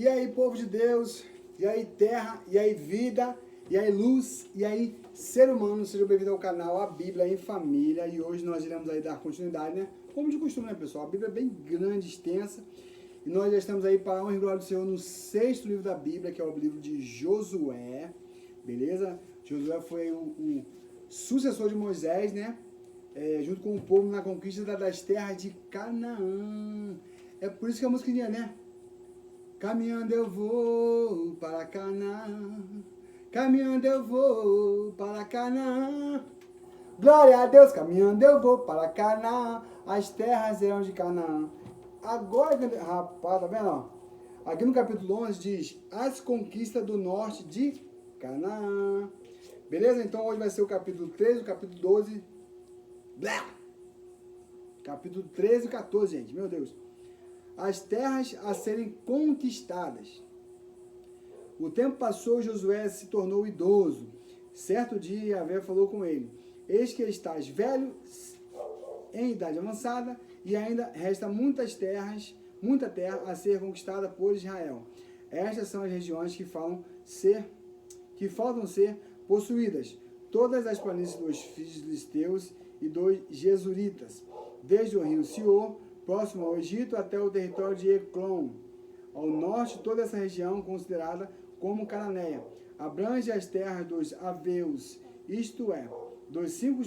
E aí, povo de Deus, e aí, terra, e aí, vida, e aí, luz, e aí, ser humano, sejam bem-vindos ao canal A Bíblia em Família. E hoje nós iremos aí dar continuidade, né? Como de costume, né, pessoal? A Bíblia é bem grande, extensa. E nós já estamos aí para a honra e glória do Senhor no 6º livro da Bíblia, que é o livro de Josué. Beleza? Josué foi o sucessor de Moisés, né? Junto com o povo na conquista das terras de Canaã. É por isso que a música diz, né? Caminhando eu vou para Canaã, caminhando eu vou para Canaã. Glória a Deus, caminhando eu vou para Canaã, as terras eram de Canaã. Agora, rapaz, tá vendo? Ó? Aqui no capítulo 11 diz, as conquistas do norte de Canaã. Beleza? Então hoje vai ser o capítulo 13, o capítulo 12. Blá! Capítulo 13 e 14, gente, meu Deus. As terras a serem conquistadas. O tempo passou e Josué se tornou idoso. Certo dia, Yahvé falou com ele, eis que estás velho, em idade avançada, e ainda resta muita terra a ser conquistada por Israel. Estas são as regiões que faltam ser possuídas, todas as planícies dos filisteus e dos jesuritas, desde o rio Sior, próximo ao Egito, até o território de Eclon. Ao norte, toda essa região, considerada como cananeia, abrange as terras dos aveus, isto é, dos 5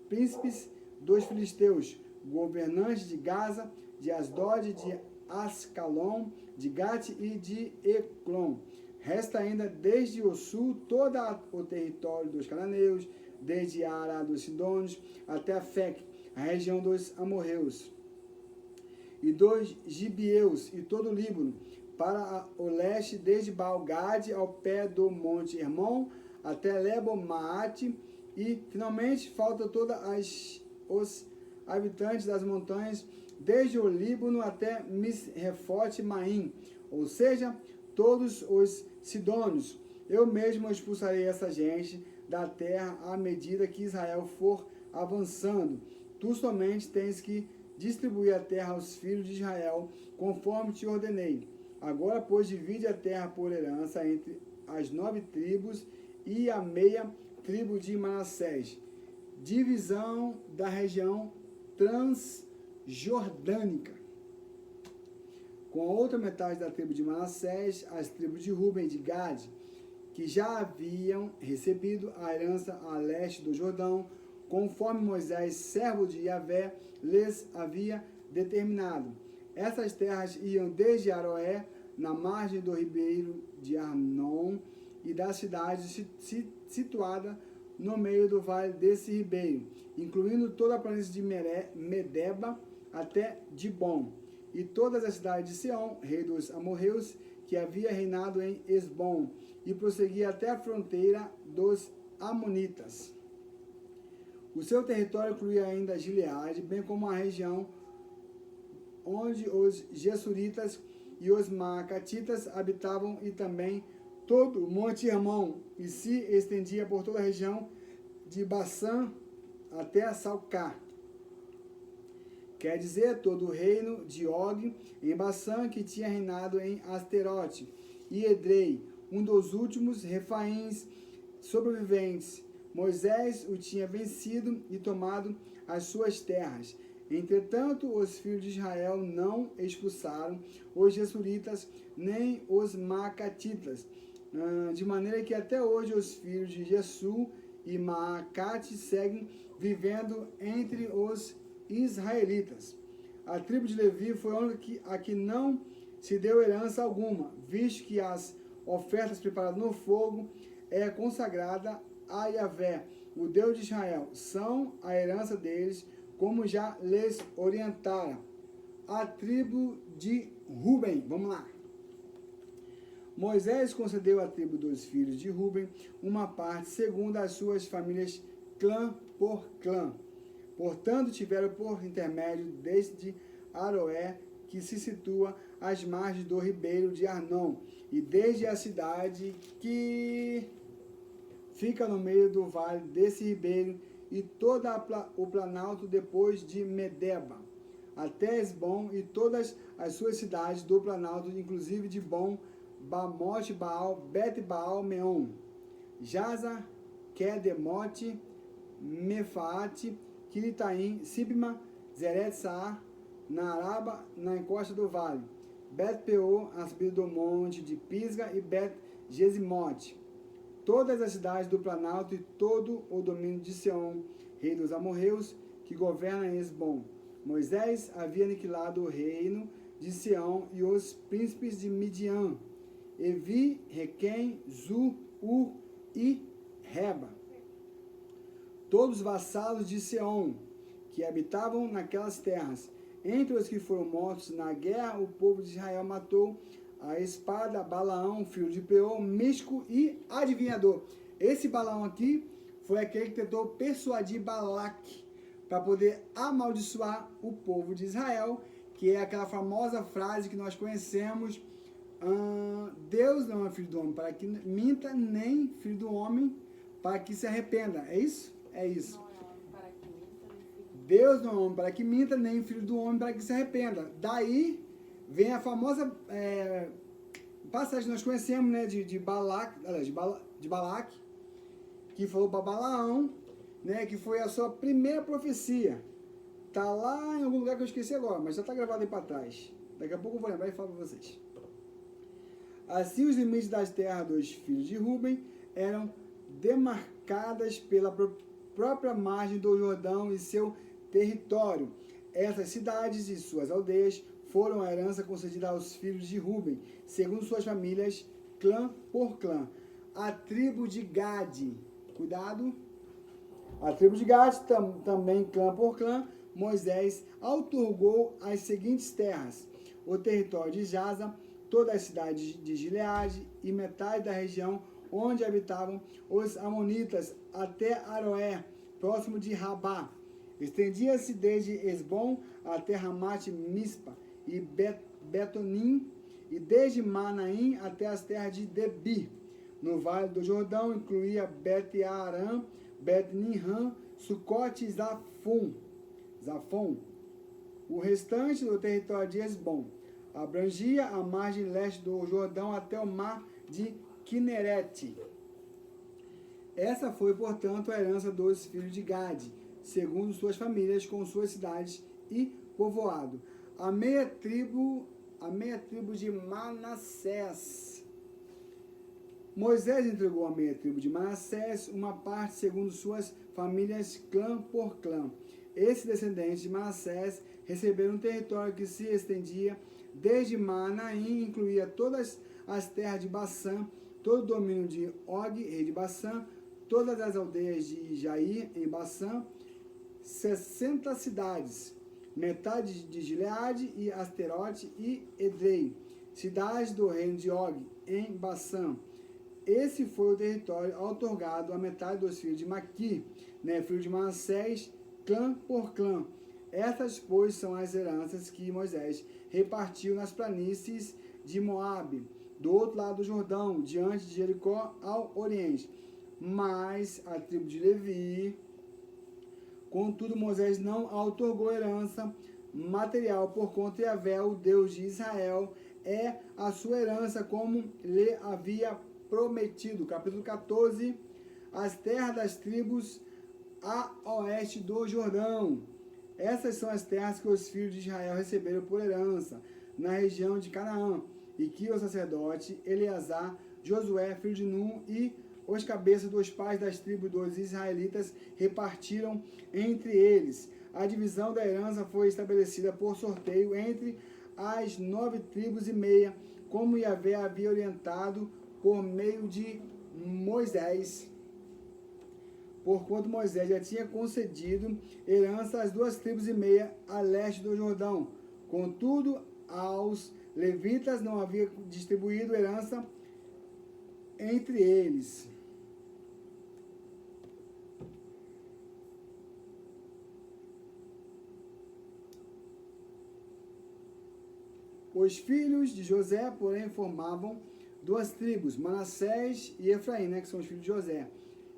príncipes dos filisteus, governantes de Gaza, de Asdod, de Ascalon, de Gate e de Eclon. Resta ainda desde o sul todo o território dos cananeus, desde Ara dos Sidônios até a Fec, a região dos amorreus, e dos gibeus e todo o Líbano, para o leste, desde Baal-Gade ao pé do Monte Hermon, até Lebo-Maate, e finalmente falta todos os habitantes das montanhas, desde o Líbano até Misrefote-Maim, ou seja, todos os sidônios. Eu mesmo expulsarei essa gente da terra à medida que Israel for avançando. Tu somente tens que distribuir a terra aos filhos de Israel, conforme te ordenei. Agora, pois, divide a terra por herança entre as 9 tribos e a meia tribo de Manassés. Divisão da região transjordânica. Com a outra metade da tribo de Manassés, as tribos de Ruben e de Gade, que já haviam recebido a herança a leste do Jordão, conforme Moisés, servo de Yahvé, lhes havia determinado. Essas terras iam desde Aroé, na margem do ribeiro de Arnon, e da cidade situada no meio do vale desse ribeiro, incluindo toda a planície de Medeba até Dibon, e todas as cidades de Seom, rei dos amorreus, que havia reinado em Esbom, e prosseguia até a fronteira dos amonitas. O seu território incluía ainda Gileade, bem como a região onde os Gessuritas e os Maacatitas habitavam, e também todo o Monte Hermon, e se estendia por toda a região de Bassã até Salcar. Quer dizer, todo o reino de Og em Bassã, que tinha reinado em Asterote, e Edrei, um dos últimos refaíns sobreviventes. Moisés o tinha vencido e tomado as suas terras. Entretanto, os filhos de Israel não expulsaram os Gessuritas nem os Maacatitas, de maneira que até hoje os filhos de Gessu e Maacate seguem vivendo entre os israelitas. A tribo de Levi foi a que não se deu herança alguma, visto que as ofertas preparadas no fogo é consagrada a Yahvé, o Deus de Israel, são a herança deles, como já lhes orientara. A tribo de Ruben, vamos lá. Moisés concedeu à tribo dos filhos de Ruben uma parte segundo as suas famílias, clã por clã. Portanto, tiveram por intermédio desde Aroé, que se situa às margens do ribeiro de Arnon, e desde a cidade que fica no meio do vale desse ribeiro, e todo o planalto depois de Medeba, até Esbom e todas as suas cidades do planalto, inclusive de Bom, Bamote, Baal, Bet-Baal, Meon, Jaza, Kedemote, Mefaate, Quilitaim, Sibma, Zeret-Saar, na Araba, na encosta do vale, Bet-Peor, a subida do monte de Pisga e Bet-Gesimote, todas as cidades do planalto e todo o domínio de Seom, rei dos amorreus, que governa em Esbom. Moisés havia aniquilado o reino de Sião e os príncipes de Midian, Evi, Requém, Zu, Ur e Reba. Todos os vassalos de Seom, que habitavam naquelas terras. Entre os que foram mortos na guerra, o povo de Israel matou a espada Balaão, filho de Peor, místico e adivinhador. Esse Balaão aqui foi aquele que tentou persuadir Balaque para poder amaldiçoar o povo de Israel, que é aquela famosa frase que nós conhecemos, Deus não é filho do homem para que minta, nem filho do homem para que se arrependa. É isso? É isso. Deus não é homem para que minta, nem filho do homem para que se arrependa. Daí vem a famosa passagem que nós conhecemos, né, de Balaque, que falou para Balaão, né, que foi a sua primeira profecia. Tá lá em algum lugar que eu esqueci agora, mas já está gravado aí para trás. Daqui a pouco eu vou lembrar e falo para vocês. Assim, os limites das terras dos filhos de Ruben eram demarcadas pela própria margem do Jordão e seu território. Essas cidades e suas aldeias foram a herança concedida aos filhos de Ruben, segundo suas famílias, clã por clã. A tribo de Gade, cuidado, a tribo de Gade, também clã por clã, Moisés outorgou as seguintes terras: o território de Jaza, toda a cidade de Gileade e metade da região onde habitavam os amonitas, até Aroé, próximo de Rabá. Estendia-se desde Esbom até Ramate-Mispa e Betonim, e desde Manaim até as terras de Debi. No Vale do Jordão incluía Bet-Aram, Bet-Nimram, Sucote e Zafon. O restante do território de Esbom abrangia a margem leste do Jordão até o mar de Quinerete. Essa foi, portanto, a herança dos filhos de Gade, segundo suas famílias, com suas cidades e povoado. A meia tribo de Manassés. Moisés entregou à meia tribo de Manassés uma parte segundo suas famílias, clã por clã. Esses descendentes de Manassés receberam um território que se estendia desde Manaim, incluía todas as terras de Bassã, todo o domínio de Og, rei de Bassã, todas as aldeias de Jair, em Bassã, 60 cidades, metade de Gileade e Asterote e Edrei, cidades do reino de Og, em Bassã. Esse foi o território outorgado à metade dos filhos de Maqui, né, filho de Manassés, clã por clã. Essas, pois, são as heranças que Moisés repartiu nas planícies de Moabe, do outro lado do Jordão, diante de Jericó, ao oriente. Mas a tribo de Levi, contudo, Moisés não outorgou herança material, porquanto Yahvé, o Deus de Israel, é a sua herança, como lhe havia prometido. Capítulo 14, as terras das tribos a oeste do Jordão. Essas são as terras que os filhos de Israel receberam por herança, na região de Canaã, e que o sacerdote Eleazar, Josué, filho de Nun, e os cabeças dos pais das tribos dos israelitas repartiram entre eles. A divisão da herança foi estabelecida por sorteio entre as 9 tribos e meia, como Yahvé havia orientado por meio de Moisés. Porquanto Moisés já tinha concedido herança às 2 tribos e meia a leste do Jordão. Contudo, aos levitas não havia distribuído herança entre eles. Os filhos de José, porém, formavam 2 tribos, Manassés e Efraim, né, que são os filhos de José.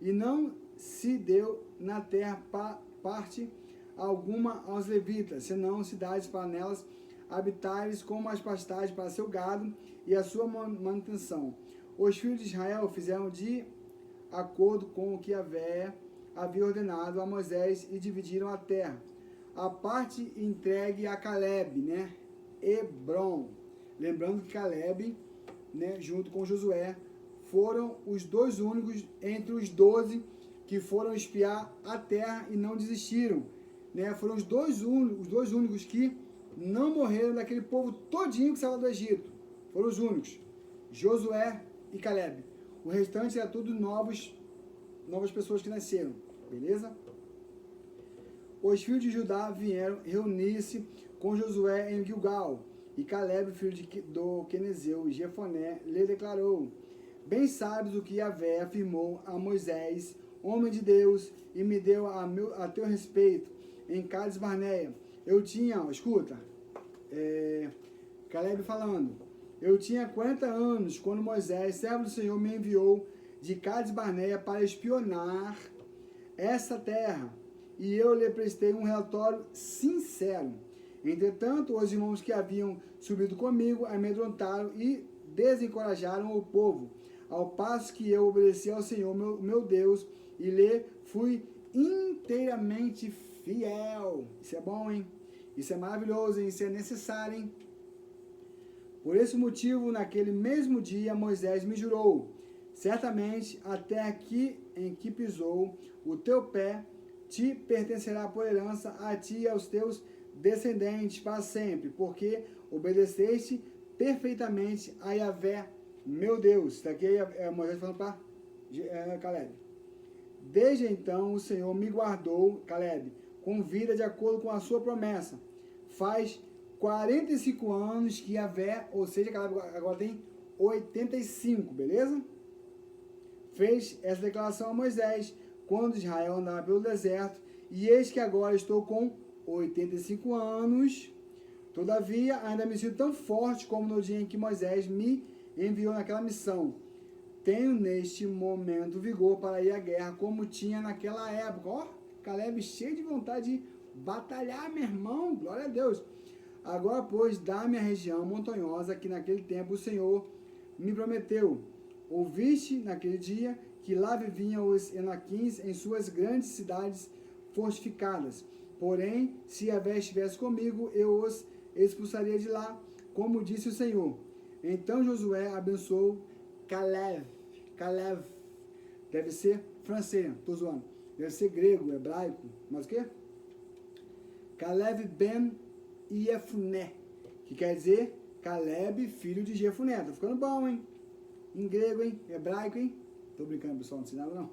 E não se deu na terra parte alguma aos levitas, senão cidades para nelas habitares, como as pastagens para seu gado e a sua manutenção. Os filhos de Israel fizeram de acordo com o que havia ordenado a Moisés e dividiram a terra. A parte entregue a Caleb, né? Hebron. Lembrando que Caleb, né, junto com Josué, foram os dois únicos entre os 12 que foram espiar a terra e não desistiram, né? Foram os dois únicos que não morreram daquele povo todinho que saiu do Egito. Foram os únicos, Josué e Caleb. O restante era tudo novas pessoas que nasceram, beleza? Os filhos de Judá vieram reunir-se com Josué em Gilgal, e Caleb, filho do Quenezeu, Jefoné, lhe declarou: bem sabes o que Yahvé afirmou a Moisés, homem de Deus, e me deu a teu respeito em Cades Barneia. Eu tinha, escuta, Caleb falando, eu tinha 40 anos quando Moisés, servo do Senhor, me enviou de Cades Barneia para espionar essa terra, e eu lhe prestei um relatório sincero. Entretanto, os irmãos que haviam subido comigo amedrontaram e desencorajaram o povo, ao passo que eu obedeci ao Senhor, meu Deus, e lhe fui inteiramente fiel. Isso é bom, hein? Isso é maravilhoso, hein? Isso é necessário, hein? Por esse motivo, naquele mesmo dia, Moisés me jurou: certamente a terra em que pisou o teu pé te pertencerá por herança, a ti e aos teus descendentes para sempre, porque obedeceste perfeitamente a Yahvé, meu Deus. Está aqui Moisés falando para Caleb. Desde então o Senhor me guardou, Caleb, com vida de acordo com a sua promessa. Faz 45 anos que Yahvé, ou seja, Caleb agora tem 85, beleza? Fez essa declaração a Moisés quando Israel andava pelo deserto, e eis que agora estou com 85 anos, todavia ainda me sinto tão forte como no dia em que Moisés me enviou naquela missão. Tenho neste momento vigor para ir à guerra como tinha naquela época. Ó, Caleb cheio de vontade de batalhar, meu irmão, glória a Deus. Agora, pois, dá-me a região montanhosa que naquele tempo o Senhor me prometeu. Ouviste naquele dia que lá viviam os Enaquins em suas grandes cidades fortificadas. Porém, se Yahvé estivesse comigo, eu os expulsaria de lá, como disse o Senhor. Então Josué abençoou Caleb. Caleb deve ser francês, estou zoando. Deve ser grego, hebraico, mas o quê? Caleb ben Jefuné, que quer dizer Caleb, filho de Jefuné. Tá ficando bom, hein? Em grego, hein? Hebraico, hein? Tô brincando, pessoal, não ensinava não.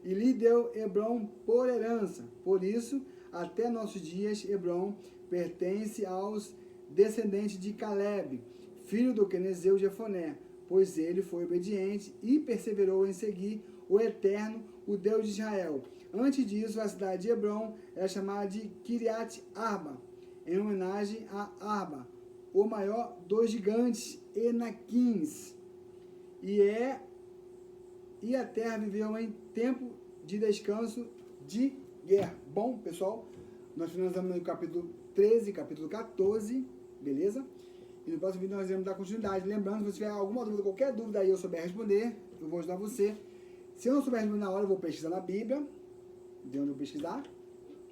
E lhe deu Hebron por herança. Por isso, até nossos dias, Hebron pertence aos descendentes de Caleb, filho do Quenezeu Jefoné, pois ele foi obediente e perseverou em seguir o Eterno, o Deus de Israel. Antes disso, a cidade de Hebron era chamada de Kiriat Arba, em homenagem a Arba, o maior dos gigantes Enaquins. E a terra viveu em tempo de descanso de guerra. Bom, pessoal, nós finalizamos no capítulo 13, capítulo 14, beleza? E no próximo vídeo nós vamos dar continuidade. Lembrando, se tiver alguma dúvida, qualquer dúvida aí eu souber responder, eu vou ajudar você. Se eu não souber responder na hora, eu vou pesquisar na Bíblia, de onde eu pesquisar,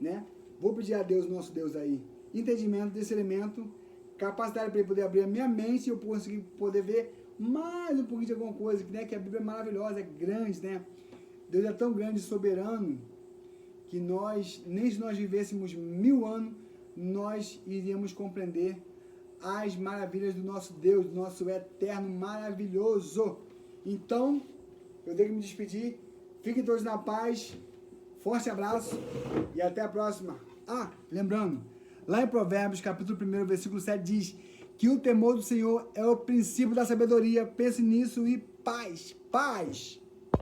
né? Vou pedir a Deus, nosso Deus aí, entendimento desse elemento, capacidade para ele poder abrir a minha mente e eu conseguir poder ver mais um pouquinho de alguma coisa, né? Que a Bíblia é maravilhosa, é grande, né? Deus é tão grande e soberano que nem se nós vivêssemos 1000 anos, nós iríamos compreender as maravilhas do nosso Deus, do nosso eterno maravilhoso. Então, eu tenho que me despedir. Fiquem todos na paz. Forte abraço e até a próxima. Lembrando, lá em Provérbios, capítulo 1, versículo 7, diz que o temor do Senhor é o princípio da sabedoria. Pense nisso e paz.